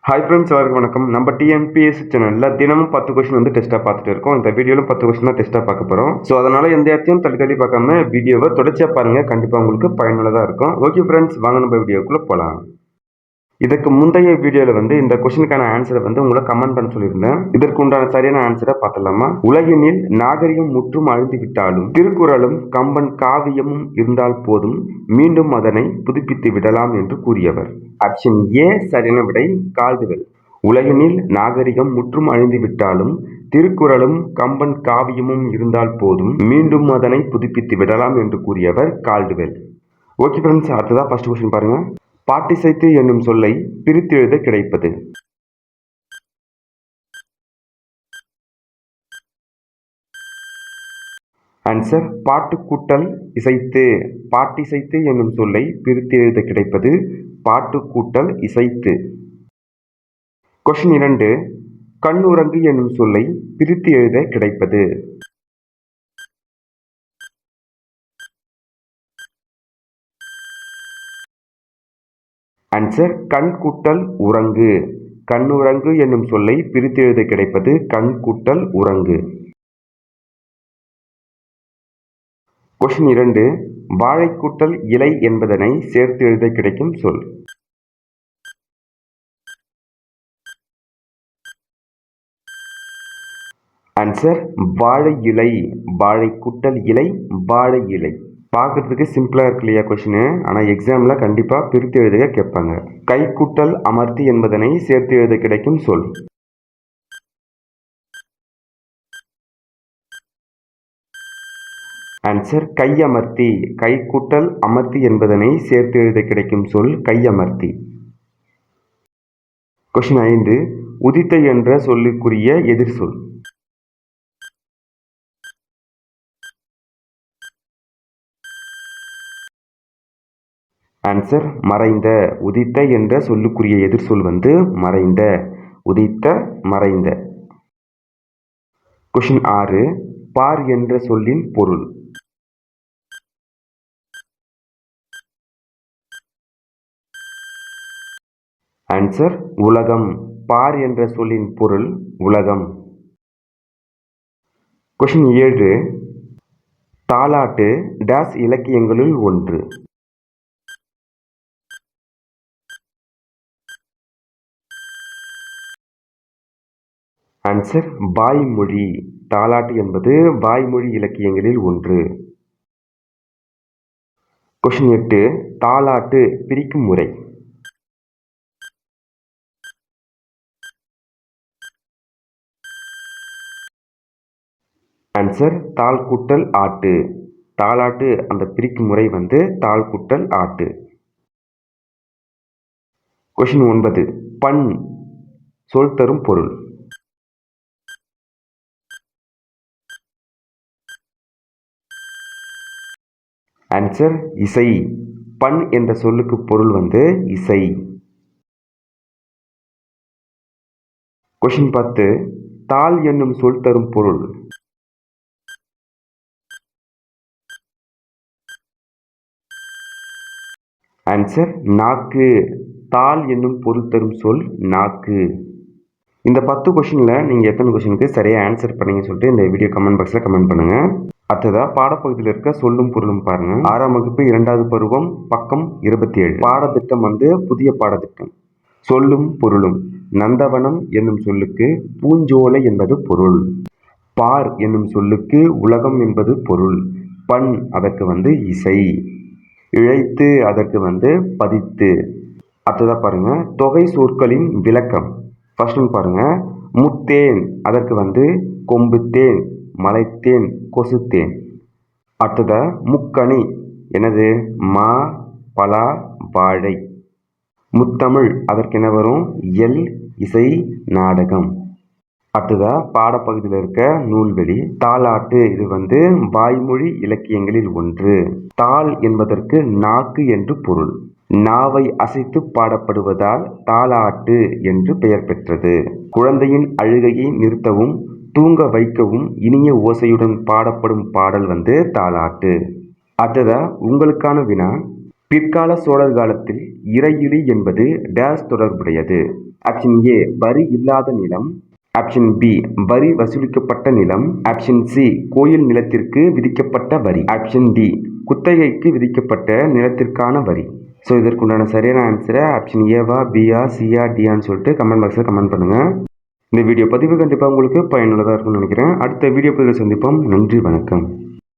Hi friends, எல்லாருக்கும் வணக்கம். நம்ம டிஎன்பிஎஸ்சி சேனலில் தினமும் 10 கொஸ்டின் வந்து டெஸ்ட்டாக பார்த்துட்டு இருக்கோம். இந்த வீடியோவில் 10 கொஸ்டின் தான் டெஸ்ட்டாக பார்க்க போகிறோம். ஸோ அதனால் எந்த இடத்தையும் தள்ளி பார்க்காம வீடியோவை தொடர்ச்சியாக பாருங்கள். கண்டிப்பாக உங்களுக்கு பயனுள்ளதாக இருக்கும். ஓகே ஃப்ரெண்ட்ஸ், வாங்க நம்ம வீடியோக்குள்ளே போகலாம். இதுக்கு முந்தைய வீடியோவில் வந்து இந்த கொஸ்டினுக்கான ஆன்சரை வந்து உங்களை கமெண்ட் பண்ண சொல்லியிருந்தேன். இதற்கு உண்டான சரியான ஆன்சரை பார்த்துடலாமா? உலகினில் நாகரிகம் முற்றும் அழிந்து விட்டாலும் திருக்குறளும் கம்பன் காவியமும் இருந்தால் போதும், மீண்டும் அதனை புதுப்பித்து விடலாம் என்று கூறியவர். ஆப்ஷன் ஏ சரியான விடை, கால்டுவெல். உலகினில் நாகரிகம் முற்றும் அழிந்து விட்டாலும் திருக்குறளும் கம்பன் காவியமும் இருந்தால் போதும், மீண்டும் அதனை புதுப்பித்து விடலாம் என்று கூறியவர் கால்டுவெல். ஓகே ஃப்ரெண்ட்ஸ், அடுத்ததாக ஃபர்ஸ்ட் கொஸ்டின் பாருங்க. பாட்டிசைத்து என்னும் சொல்லை பிரித்து எழுத கிடைப்பது. ஆன்சர் பாட்டு கூட்டல் இசைத்து. பாட்டிசைத்து என்னும் சொல்லை பிரித்து எழுத கிடைப்பது பாட்டு கூட்டல் இசைத்து. கொஸ்டின் 2. கண்ணுறங்கு என்னும் சொல்லை பிரித்து எழுத கிடைப்பது. ஆன்சர் கண் கூட்டல் உறங்கு. கண்ணுறங்கு என்னும் சொல்லை பிரித்து எழுத கிடைப்பது கண் கூட்டல் உறங்கு. கொஸ்டின் 2. வாழை கூட்டல் இலை என்பதனை சேர்த்து எழுத கிடைக்கும் சொல். ஆன்சர் வாழை இலை. வாழை கூட்டல் இலை, வாழை இலை. பார்க்கறதுக்கு சிம்பிளாக இருக்கு இல்லையா கொஸ்டின்? ஆனால் எக்ஸாமில் கண்டிப்பாக பிரித்து எழுத கேட்பாங்க. கை கூட்டல் அமர்த்தி என்பதனை சேர்த்து எழுத கிடைக்கும் சொல். ஆன்சர் கையமர்த்தி. கை கூட்டல் அமர்த்தி என்பதனை சேர்த்து எழுத கிடைக்கும் சொல் கையமர்த்தி. கொஸ்டின் 5. உதித்த என்ற சொல்லுக்குரிய எதிர் சொல். ஆன்சர் மறைந்த. உதித்த என்ற சொல்லுக்குரிய எதிர் சொல் வந்து மறைந்த. உதித்த, மறைந்த. கொஸ்டின் 6. பார் என்ற சொல்லின் பொருள். ஆன்சர் உலகம். பார் என்ற சொல்லின் பொருள் உலகம். கொஸ்டின் 7. தாலாட்டு டேஸ் இலக்கியங்களுள் ஒன்று. ஆன்சர் வாய்மொழி. தாலாட்டு என்பது வாய்மொழி இலக்கியங்களில் ஒன்று. கொஸ்டின் 8. தாலாட்டு பிரிக்கும் முறை. ஆன்சர் தாள் கூட்டல் ஆட்டு. தாலாட்டு அந்த பிரிக்கும் முறை வந்து தாள் கூட்டல் ஆட்டு. கொஸ்டின் 9. பண் சொல் தரும் பொருள். ஆன்சர் இசை. பண் என்ற சொல்லுக்கு பொருள் வந்து இசை. கொஸ்டின் 10. தாள் என்னும் சொல் தரும் பொருள். ஆன்சர் நாக்கு. தாள் என்னும் பொருள் தரும் சொல் நாக்கு. இந்த 10 கொஸ்டினில் நீங்கள் எத்தனை கொஸ்டினுக்கு சரியாக ஆன்சர் பண்ணீங்கன்னு சொல்லிட்டு இந்த வீடியோ கமெண்ட் பாக்ஸில் கமெண்ட் பண்ணுங்கள். அடுத்ததாக பாடப்பகுதியில் இருக்க சொல்லும் பொருளும் பாருங்கள். 6ஆம் வகுப்பு 2வது பருவம் பக்கம் 27. பாடத்திட்டம் வந்து புதிய பாடத்திட்டம். சொல்லும் பொருளும். நந்தவனம் என்னும் சொல்லுக்கு பூஞ்சோலை என்பது பொருள். பார் என்னும் சொல்லுக்கு உலகம் என்பது பொருள். பண் அதற்கு வந்து இசை. இழைத்து அதற்கு வந்து பதித்து. அடுத்ததாக பாருங்க, தொகை சொற்களின் விளக்கம். ஃபர்ஸ்ட் ஒன் பாருங்க, முத்தேன் அதற்கு வந்து கொம்புத்தேன், மலைத்தேன், கொசுத்தேன். அடுத்ததா முக்கணி என்னது? மா, பலா, வாழை. முத்தமிழ் அதற்கு என்ன வரும்? இயல், இசை, நாடகம். அடுத்ததா பாடப்பகுதியில் இருக்க நூல்வெளி. தாலாட்டு இது வந்து வாய்மொழி இலக்கியங்களில் ஒன்று. தாள் என்பதற்கு நாக்கு என்று பொருள். நாவை அசைத்து பாடப்படுவதால் தாலாட்டு என்று பெயர் பெற்றது. குழந்தையின் அழுகையை நிறுத்தவும் தூங்க வைக்கவும் இனிய ஓசையுடன் பாடப்படும் பாடல் வந்து தாலாட்டு. அடுத்ததா உங்களுக்கான வினா, பிற்கால சோழர் காலத்தில் இறையிலி என்பது டேஸ் தொடர்புடையது. ஆப்ஷன் ஏ வரி இல்லாத நிலம், ஆப்ஷன் பி வரி வசூலிக்கப்பட்ட நிலம், ஆப்ஷன் சி கோயில் நிலத்திற்கு விதிக்கப்பட்ட வரி, ஆப்ஷன் டி குத்தகைக்கு விதிக்கப்பட்ட நிலத்திற்கான வரி. ஸோ இதற்குண்டான சரியான ஆன்சரை ஆப்ஷன் ஏவா, பியா, சியா, டியான்னு சொல்லிட்டு கமெண்ட் பாக்ஸில் கமெண்ட் பண்ணுங்கள். இந்த வீடியோ பதிவு கண்டிப்பாக உங்களுக்கு பயனுள்ளதாக இருக்கும்னு நினைக்கிறேன். அடுத்த வீடியோ பதிவில் சந்திப்போம். நன்றி, வணக்கம்.